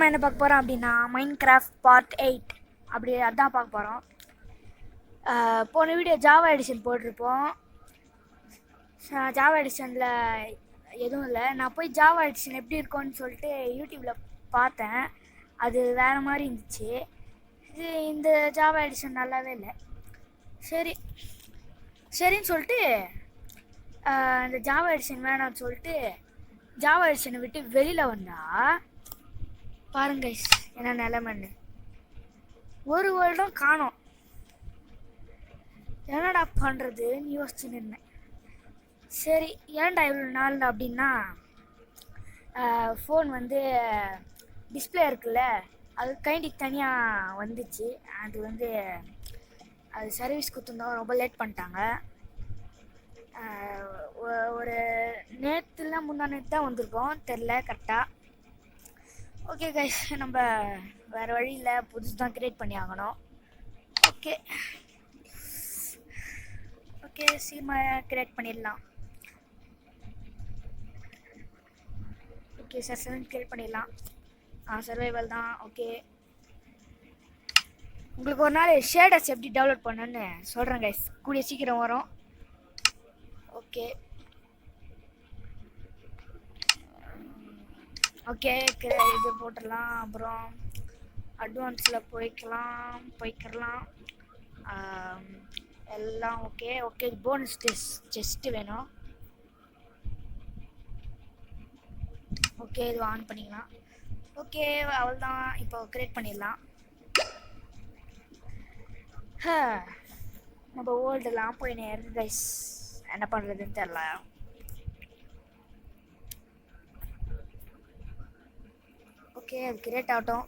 நம்ம என்ன பார்க்க போகிறோம் அப்படின்னா மைன்கிராஃப்ட் பார்ட் 8 அப்படி அதான் பார்க்க போகிறோம். போன வீடியோ ஜாவா எடிஷன் போட்டிருப்போம். ஜாவா எடிஷனில் எதுவும் இல்லை. நான் போய் ஜாவா எடிஷன் எப்படி இருக்கும்னு சொல்லிட்டு யூடியூப்பில் பார்த்தேன். அது வேறு மாதிரி இருந்துச்சு. இந்த ஜாவா எடிஷன் நல்லாவே இல்லை. சரின்னு சொல்லிட்டு இந்த ஜாவா எடிஷன் வேணாம்னு சொல்லிட்டு ஜாவா எடிஷனை விட்டு வெளியில் வந்தால் பாருங்க என்ன நிலைமைன்னு. ஒரு வருடம் காணோம். என்னடா பண்ணுறதுன்னு யோசிச்சுன்னு இருந்தேன். சரி ஏன்டா இவ்வளோ நாள் அப்படின்னா ஃபோன் டிஸ்பிளே இருக்குல்ல, அது கைண்டிக்கு தனியாக வந்துச்சு. அது சர்வீஸ் கொடுத்துருந்தோம், ரொம்ப லேட் பண்ணிட்டாங்க. ஒரு நேற்றுலாம் முந்தா நேற்று தான் வந்திருக்கோம், தெரில கரெக்டாக. ஓகே கைஸ், நம்ம வேறு வழி இல்லை, புதுசு தான் க்ரியேட் பண்ணி ஆகணும். ஓகே சீக்கிரமாக க்ரியேட் பண்ணிடலாம். ஓகே சார், 7 க்ரியேட் பண்ணிடலாம். சர்வைவல் தான். ஓகே, உங்களுக்கு ஒரு நாள் ஷேடர்ஸ் எப்படி டெவலப் பண்ணணுன்னு சொல்கிறேன் கைஸ், கூடிய சீக்கிரம் வரும். ஓகே இது போட்டுடலாம். அப்புறம் அட்வான்ஸில் போய்க்கலாம் எல்லாம். ஓகே போனஸ் செஸ்ட்டு வேணும். ஓகே, இது ஆன் பண்ணிக்கலாம். ஓகே அவ்வளோதான், இப்போ க்ரியேட் பண்ணிடலாம். நம்ம ஓல்டெல்லாம் போய் நேரம் கைஸ், என்ன பண்ணுறதுன்னு தெரில. ஓகே, அது கிரியேட் ஆகட்டும்.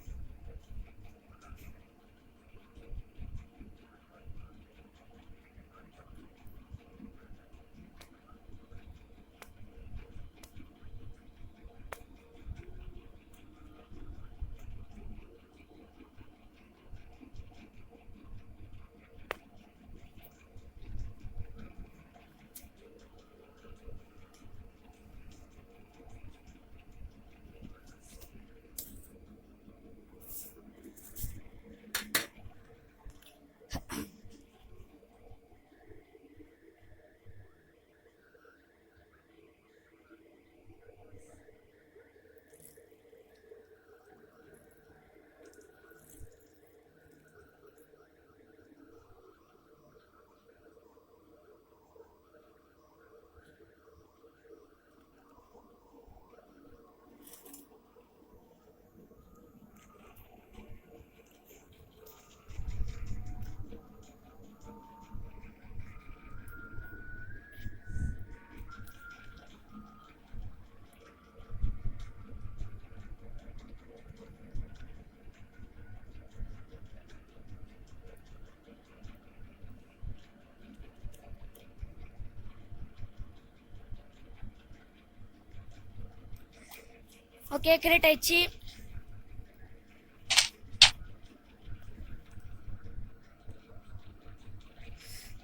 ஓகே, கிரியேட் ஆயிடுச்சு.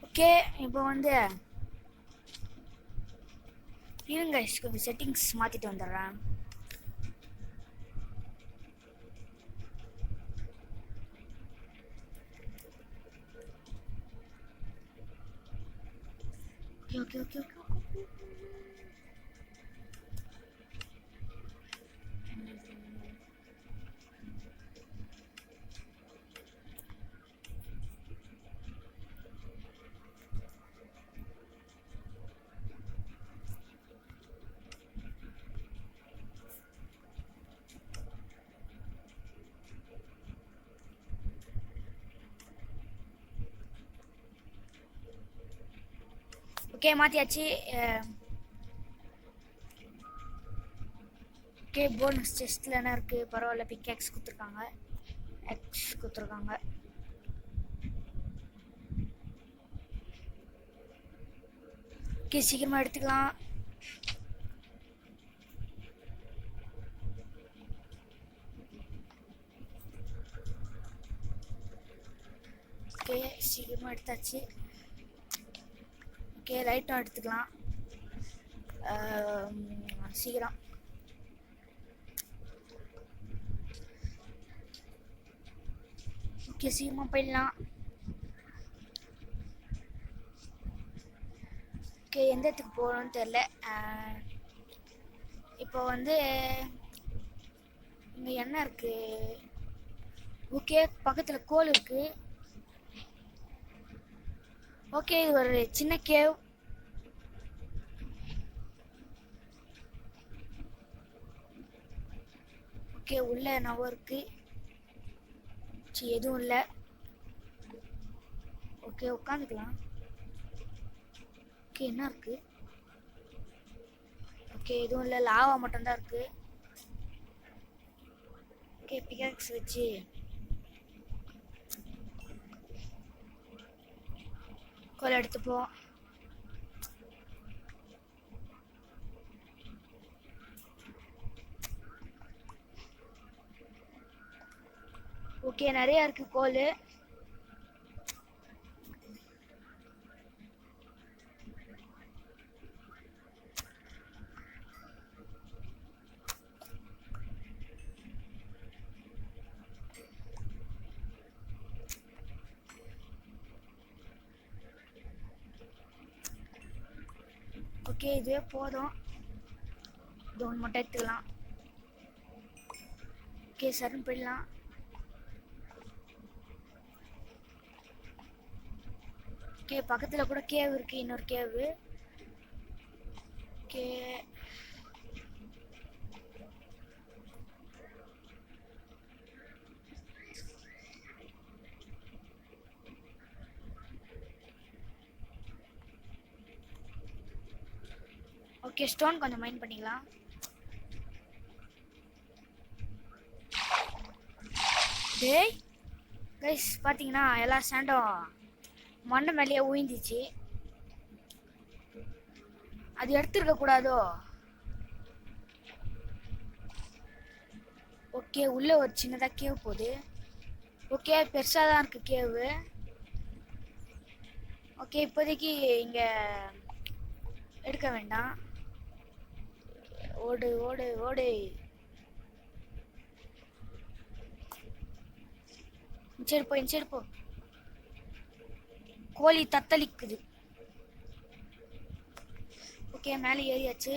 ஓகே, இப்போ இருங்க, கொஞ்சம் செட்டிங்ஸ் மாற்றிட்டு வந்துடுறேன். ஓகே ஓகே மாற்றியாச்சு. ஓகே, போனஸ் செஸ்ட்டில் என்ன இருக்குது? பரவாயில்ல, பிக் எக்ஸ் கொடுத்துருக்காங்க. ஓகே, சீக்கிரமாக எடுத்துக்கலாம். ஓகே, சீக்கிரமாக எடுத்தாச்சு. ஓகே, லைட்டாக எடுத்துக்கலாம் சீக்கிரம். ஓகே சீக்கிரமா போயிடலாம். ஓகே எந்த இடத்துக்கு போகணும்னு தெரில. இப்போ வந்து இங்கே என்ன இருக்கு? ஓகே பக்கத்தில் கோல் இருக்கு. ஓகே இது ஒரு சின்ன கேவ். ஓகே உள்ள என்னவோ இருக்கு. எதுவும் இல்லை. ஓகே உட்காந்துக்கலாம். ஓகே என்ன இருக்கு? ஓகே எதுவும் இல்லை, லாவா மட்டும்தான் இருக்கு. ஓகே பிகாக்ஸ் வச்சு கோல் எடுத்துப்போம். ஓகே நிறைய இருக்கு கோல். ஓகே இதுவே போதும். இது ஒன்று மட்டும் எடுத்துக்கலாம். ஓகே சரண் போயிடலாம். ஓகே பக்கத்தில் கூட கேவ் இருக்கு, இன்னொரு கேவ். ஓகே ஓகே ஸ்டோன் கொஞ்சம் மைண்ட் பண்ணிக்கலாம். டேய் கைஸ் பார்த்தீங்கன்னா எல்லா சாண்டும் மண்ணை மேலேயே ஊய்ந்துச்சு. அது எடுத்துருக்க கூடாதோ? ஓகே உள்ள ஒரு சின்னதாக கேவ் போகுது. ஓகே பெருசாக தான் இருக்கு கேவு. ஓகே இப்போதைக்கு இங்கே எடுக்க வேண்டாம். ஓடு ஓடு ஓடு. சரி போ சரி போ. கோழி தத்தளிக்குது. ஓகே மேலே ஏறியாச்சு.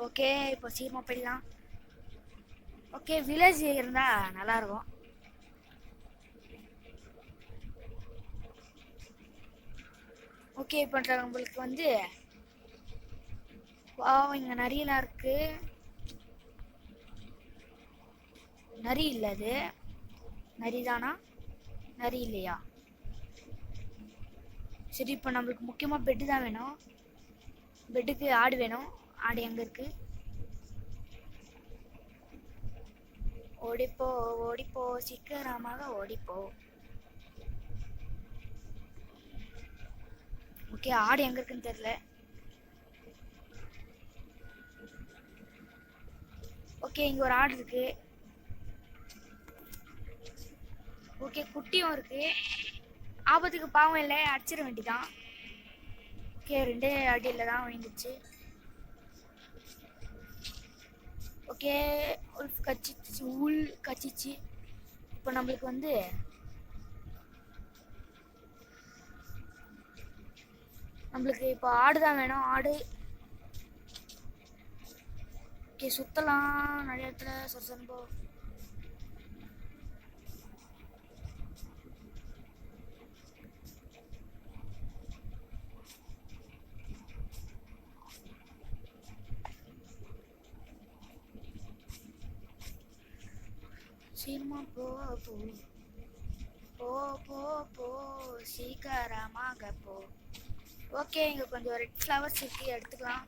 ஓகே இப்போ சீக்கிரமாக போயிடலாம். ஓகே வில்லேஜ் இருந்தால் நல்லாயிருக்கும். ஓகே இப்போ நம்மளுக்கு வந்து இங்கே நரியெல்லாம் இருக்கு. நரி இல்லை, அது நரிதானா? நரி இல்லையா? சரி இப்போ நம்மளுக்கு முக்கியமாக பெட்டு தான் வேணும். பெட்டுக்கு ஆடு வேணும். ஆடு எங்கே இருக்கு? ஓடிப்போ ஓடிப்போ சீக்கிரமாக ஓடிப்போ. ஓகே ஆடு எங்கே இருக்குன்னு தெரியல. ஓகே இங்கே ஒரு ஆடு இருக்கு. ஓகே குட்டியும் இருக்கு. ஆபத்துக்கு பாவம் இல்லை, அடிச்சிட வேண்டிதான். ஓகே 2 அடியில் தான் விழுந்துச்சு. ஓகே உல்ஃப் கச்சிச்சு, உள் கச்சிச்சு. இப்போ நம்மளுக்கு வந்து இப்போ ஆடு தான் வேணும். ஆடு ஓகே சுற்றலாம் நிறைய இடத்துல சரசன்போ. சீக்கிரமா போ போ போ போ போ சீக்கிரமாக போ. ஓகே இங்கே கொஞ்சம் ரெட் ஃப்ளவர்ஸ் இருக்கு, எடுத்துக்கலாம்.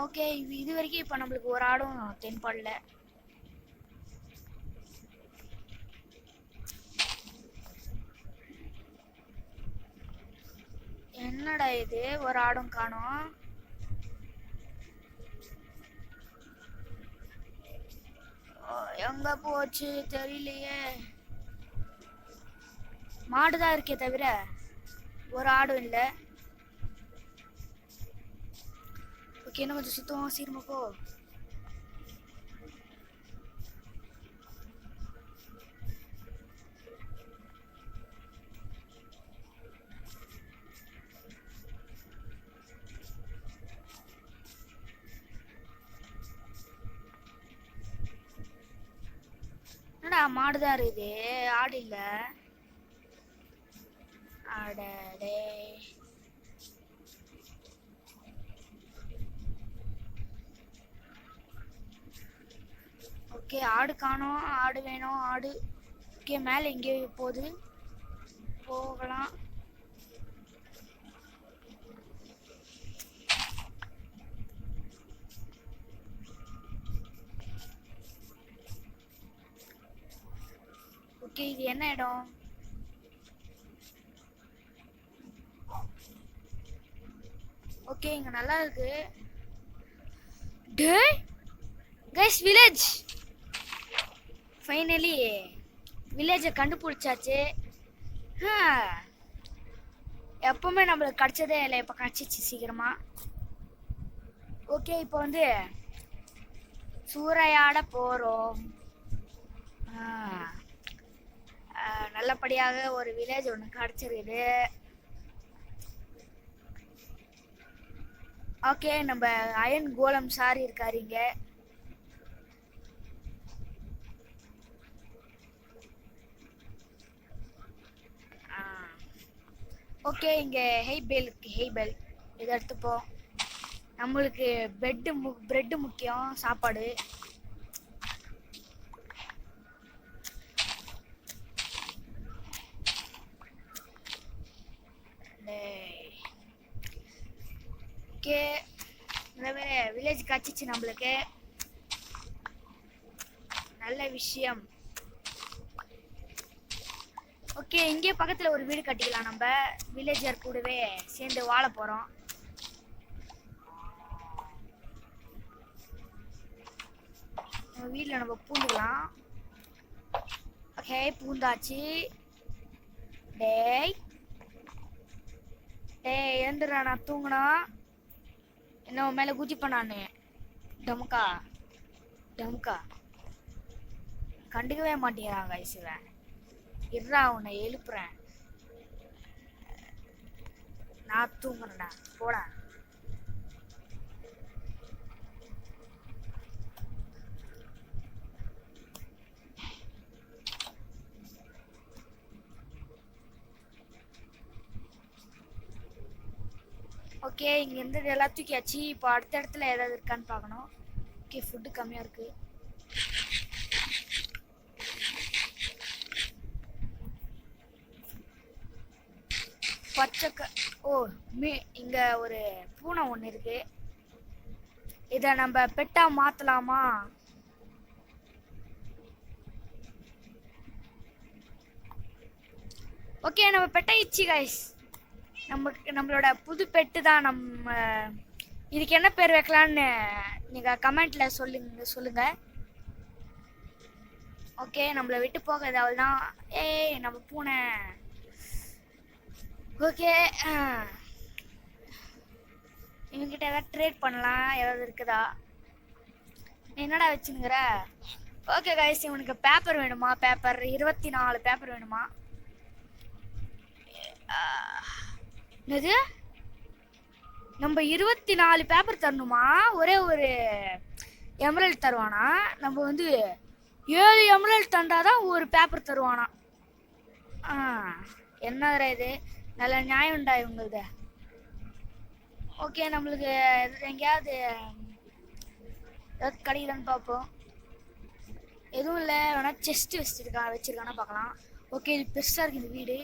ஓகே இது வரைக்கும் இப்போ நம்மளுக்கு ஒரு ஆடும் தென்படல. என்னடா இது ஒரு ஆடும் காணோம். எங்க போச்சு தெரியலையே. மாடுதான் இருக்கே தவிர ஒரு ஆடும் இல்லை. ஓகே, இன்னும் கொஞ்சம் சுத்தம் சீக்கிரமா போ. என்னடா மாடுதான் இருக்குது, ஆடு இல்ல. அடடே. ஓகே, ஆடு காணோம். ஆடு வேணும், ஆடு. ஓகே, மேலே எங்கேயோ போகுது, போகலாம். ஓகே, இது என்ன இடம்? ஓகே, இங்க நல்லா இருக்கு. டேய் கைஸ், வில்லேஜ். ஃபைனலி வில்லேஜை கண்டுபிடிச்சாச்சு. எப்பவுமே நம்மளுக்கு கிடைச்சதே இல்லை, இப்போ கிடைச்சிச்சு சீக்கிரமா. ஓகே, இப்போ வந்து சூறையாட போறோம். நல்லபடியாக ஒரு வில்லேஜ் ஒன்று கிடைச்சிருக்குது. ஓகே, நம்ம அயன் கோலம் சாரி இருக்காருங்க. ஓகே, இங்கே ஹெய்பெல் இருக்கு. ஹெய்பெல் இதை எடுத்துப்போம். நம்மளுக்கு பிரெட்டு முக்கியம், சாப்பாடு. ஓகே, வில்லேஜ் காய்ச்சிச்சு நம்மளுக்கு, நல்ல விஷயம். ஓகே, இங்கே பக்கத்தில் ஒரு வீடு கட்டிக்கலாம். நம்ம வில்லேஜர் கூடவே சேர்ந்து வாழ போகிறோம். வீட்டில் நம்ம பூந்துக்கலாம். ஓகே, பூந்தாச்சு. டேய் டேய் எழுந்துடுறா, நான் தூங்கினா என்ன மேலே குதிப்பேன் நான். டமுக்கா டமுக்கா கண்டுக்கவே மாட்டேங்கிறான் கைசுவேன். இருறா, உன்னை எழுப்புறேன். நான் தூங்குறேன்டா, போடா. ஓகே, இங்கேருந்து எல்லாம் தூக்கியாச்சு. இப்போ அடுத்த இடத்துல ஏதாவது இருக்கான்னு பார்க்கணும். ஓகே, ஃபுட்டு கம்மியாக இருக்கு. இங்க ஒரு பூனை ஒன்று இருக்கு. இதை நம்ம பெட்டா மாத்தலாமா? ஓகே, நம்ம பெட்டாயிடுச்சு கைஸ். நம்மளோட புது பெட்டு தான். நம்ம இதுக்கு என்ன பேர் வைக்கலான்னு நீங்க கமெண்ட்ல சொல்லுங்க. ஓகே, நம்மளை விட்டு போக தான். ஏய், நம்ம பூனை. ஓகே, இவங்கிட்ட ஏதாவது ட்ரேட் பண்ணலாம், ஏதாவது இருக்குதா? என்னடா வச்சுங்கிற? ஓகே கைஸ், இவனுக்கு பேப்பர் வேணுமா? பேப்பர் 24 பேப்பர் வேணுமா? என்னது, நம்ம 24 பேப்பர் தரணுமா? ஒரே ஒரு எமரல்ட் தருவானா? நம்ம வந்து 7 எமரல்ட் தந்தாதான் ஒரு பேப்பர் தருவானா? என்னதுடா இது, நல்ல நியாயம் உண்டா இவங்களது. ஓகே, நம்மளுக்கு எங்கேயாவது ஏதாவது கிடைக்குதான்னு பார்ப்போம். எதுவும் இல்லை, வேணா செஸ்ட் வச்சிருக்கானா பார்க்கலாம். ஓகே, இது பெருசாக இருக்குது இந்த வீடு.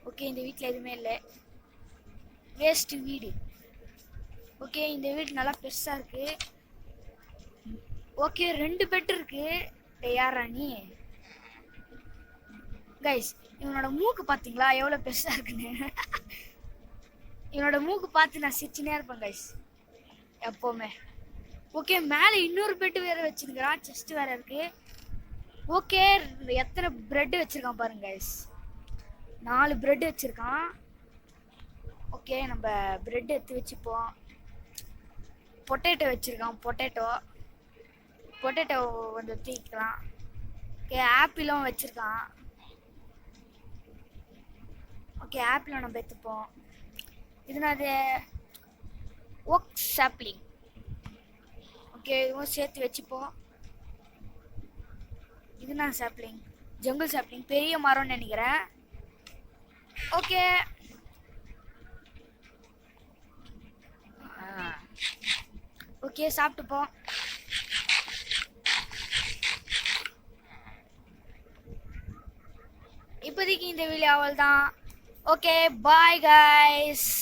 ஓகே, இந்த வீட்டில் எதுவுமே இல்லை, வேஸ்ட் வீடு. ஓகே, இந்த வீடு நல்லா பெருசாக இருக்கு. ஓகே, 2 பெட் இருக்கு. யாரா நீ கைஸ்? இவனோட மூக்கு பார்த்தீங்களா எவ்வளோ பெருசாக இருக்குன்னு? இவனோட மூக்கு பார்த்து நான் சிரிச்சுனே இருப்பேன் கைஸ் எப்போவுமே. ஓகே மேலே இன்னொரு பெட் வேற வச்சிருக்கிறான், செஸ்ட் வேற இருக்கு. ஓகே எத்தனை பிரெட் வச்சிருக்கான் பாருங்க guys. 4 பிரெட் வச்சிருக்கான். ஓகே நம்ம பிரெட் எடுத்து வச்சுப்போம். பொட்டேட்டோ வச்சிருக்கான், பொட்டேட்டோ கொஞ்சம் தீக்கலாம். ஓகே ஆப்பிளும் வச்சிருக்கான். ஓகே ஆப்பிளும் நம்ம எடுத்துப்போம். இதுனாது ஓக் சாப்ளிங். ஓகே இதுவும் சேர்த்து வச்சுப்போம். இதுனா சாப்ளிங், ஜங்கிள் சாப்ளிங், பெரிய மரம்னு நினைக்கிறேன். ஓகே ஓகே சாப்பிட்டுப்போம். இப்போதைக்கு இந்த வீடியோ அவ்வளோதான். Okay bye guys.